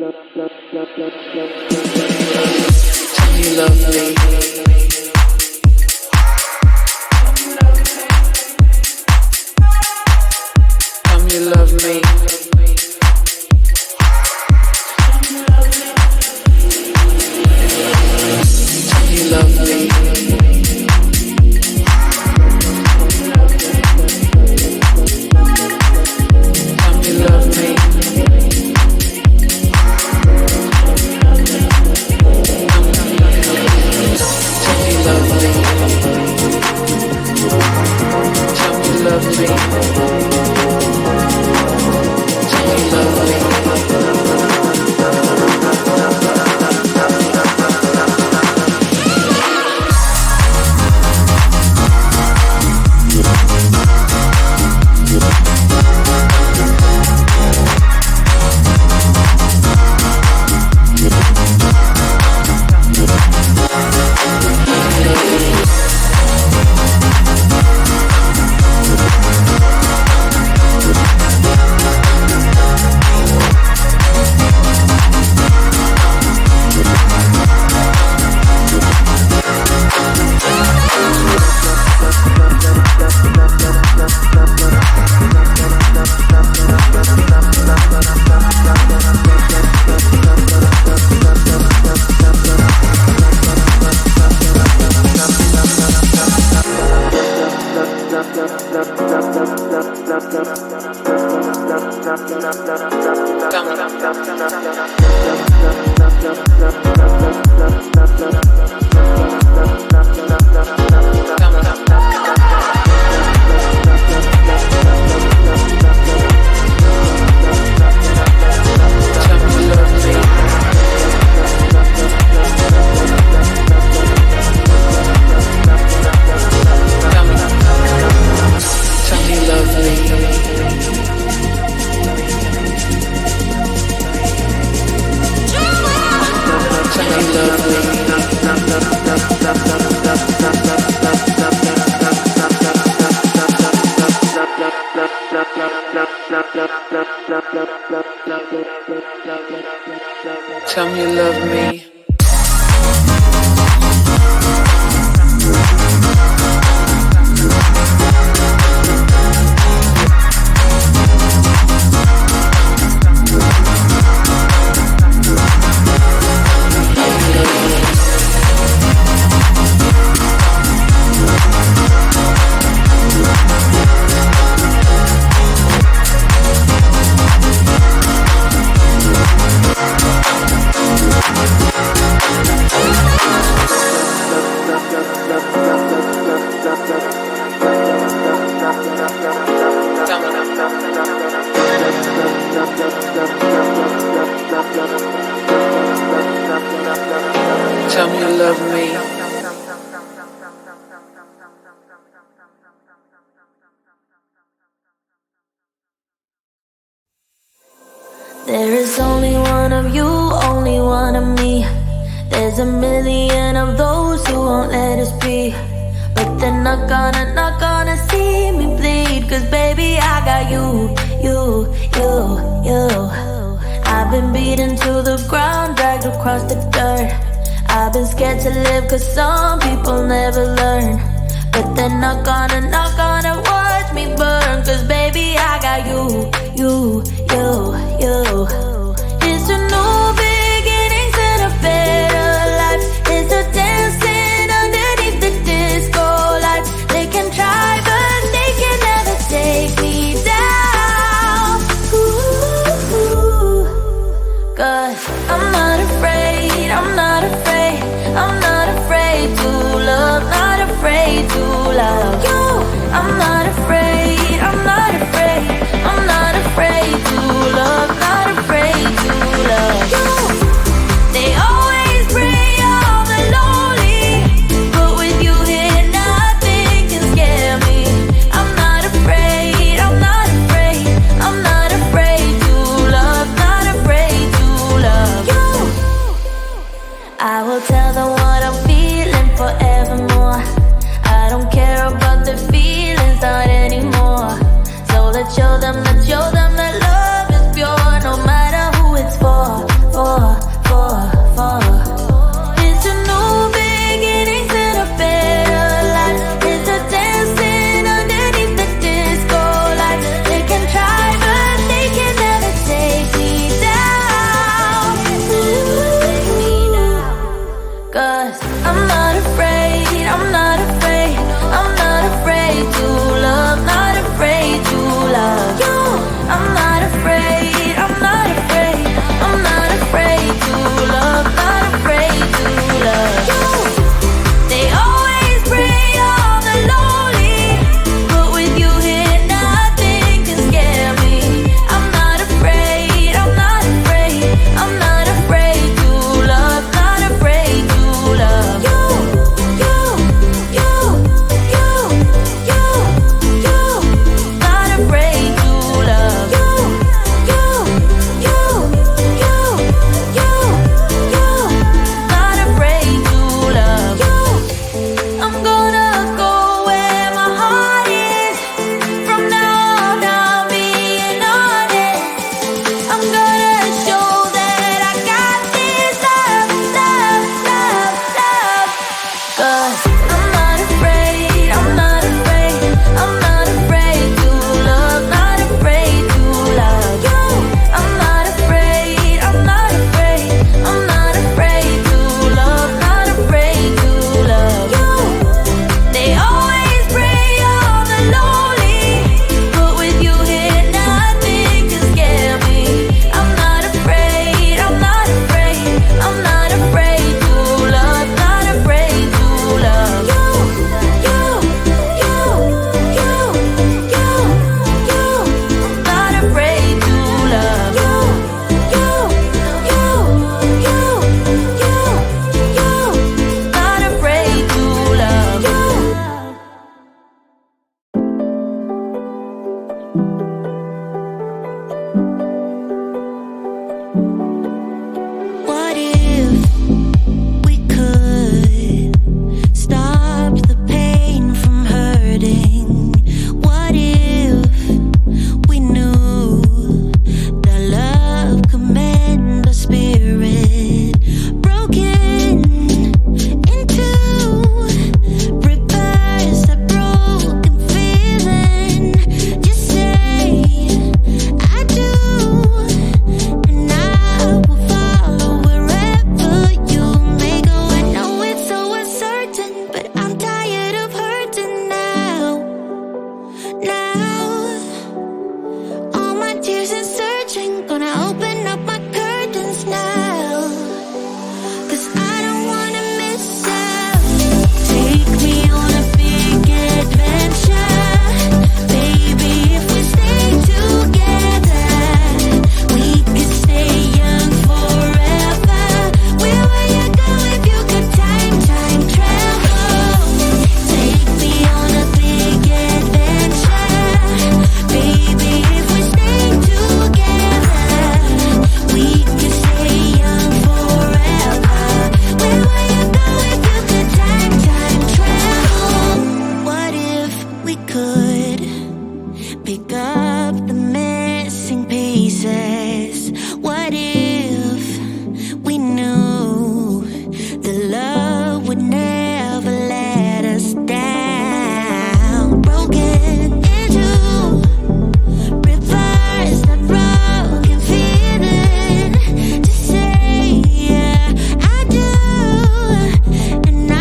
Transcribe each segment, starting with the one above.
you love me. Tell me you love me. Tell me you love me. Tell me you love me. Tell me you love me. Tell me you love me. There is only one of you, only one of me. There's a million of those who won't let us be. But they're not gonna see me bleed. Cause baby I got you. I've been beaten to the ground, dragged across the dirt. I've been scared to live cause some people never learn. But they're not gonna watch me burn. Cause baby I got you. It's a new beginnings and a better life. It's a dancing underneath the disco lights. They can try but they can never take me down. Ooh, cause I'm not afraid, I'm not afraid, I'm not afraid to love, not afraid to love you. I'm not afraid, I'm not afraid, I'm not afraid to love, not afraid to love you. They always pray all the lonely, but with you here nothing can scare me. I'm not afraid, I'm not afraid, I'm not afraid to love, not afraid to love you. I will tell them what I'm feeling forevermore. I don't care about the feelings I'm gonna show that I got this love, love, love, love. 'Cause I'm not afraid, I'm not afraid, I'm not afraid to love, not afraid to love you. I'm not afraid, I'm not afraid, I'm not afraid to love, not afraid to love you. They always pray all the lonely, but with you here nothing can scare me. I'm not afraid, I'm not afraid, I'm not afraid to love, not afraid to love you. You, you, you, you, you. Not afraid to love you. You, you, you, you, you. Not afraid to love you. What if we could stop the pain from hurting? What if we knew that love could mend the spirit? Broken into repairs that broken feeling. Just say I do, and I will follow wherever you may go. I know it's so uncertain, but I'm tired of hurting now. Now, all my tears and searching, gonna open up my curtains now. 'Cause I don't wanna miss out. Take me on a big adventure, baby. If we stay together, we could stay young forever. Where would you go if you could time travel? Take me on a big adventure, baby. If we stay together, we could stay young forever. Where would you go if you could time travel? What if we could pick up the missing pieces? What if we knew the love would never let us down? Broken into reverse that broken feeling. Just say I do, and I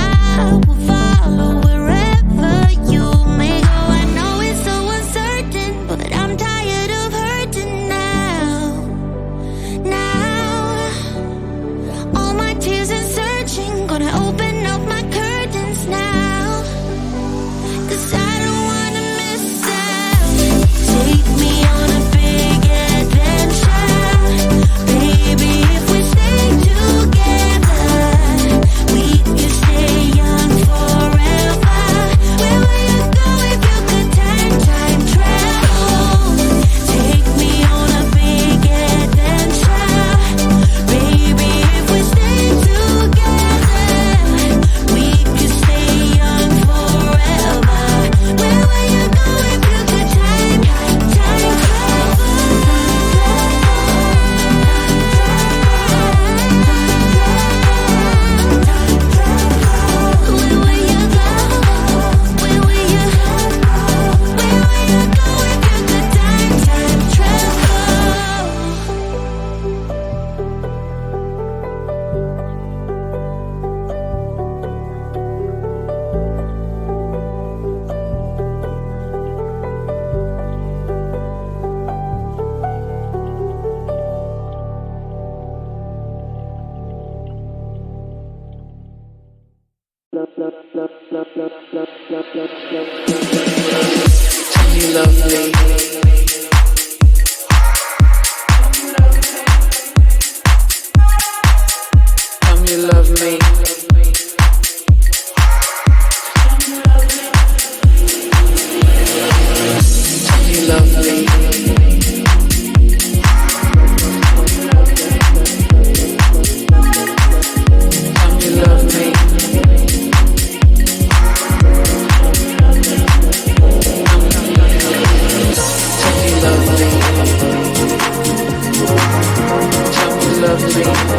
will follow wherever you may go. I know it's so uncertain, but I'm tired of hurting now. Now, all my tears and searching, gonna open up my curtains now. 'Cause I don't wanna miss out. Take me on a big adventure, baby. If we stay together, we could stay young forever. Where would you go if you could time travel? Take me on a big adventure, baby. If we stay together, we could stay young forever. Where would you go if you could time travel? Where would you go? Where would you go? Where would you go if you could time travel? Tell me you love me. Tell me you love me. Tell me you love me. Tell me you love me. Tell me you love me. love me?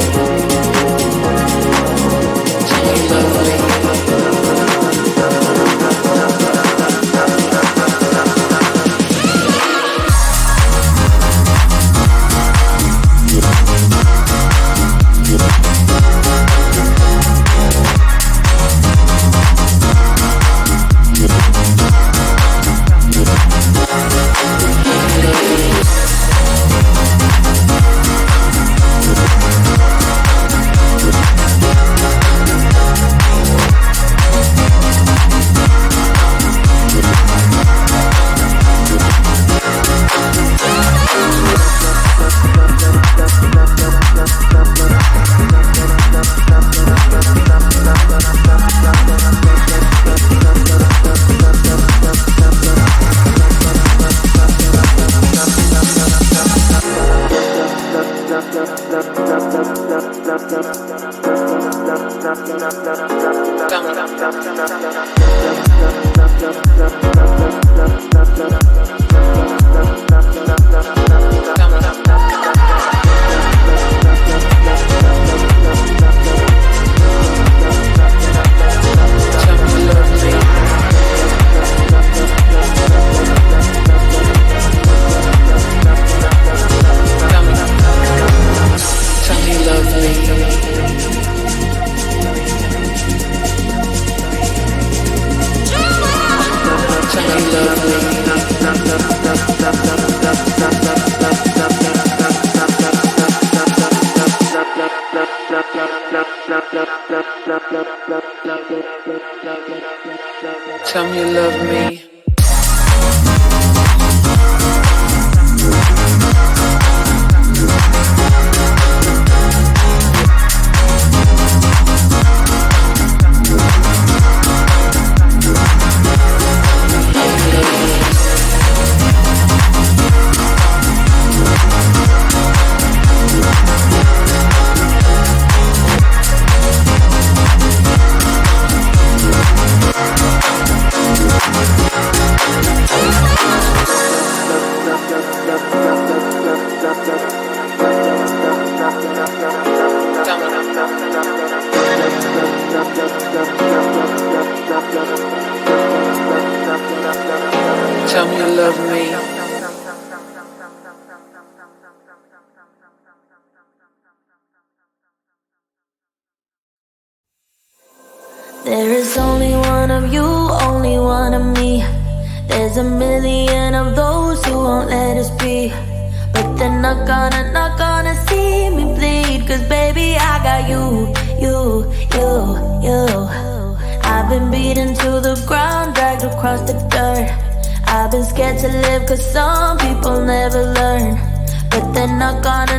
Tell me you love me. Tell me you love me. Tell me you love me. There is only one of you, only one of me. There's a million of those who won't let us be. But they're not gonna see me bleed. Cause baby I got you. I've been beaten to the ground, dragged across the dirt. I've been scared to live cause some people never learn. But they're not gonna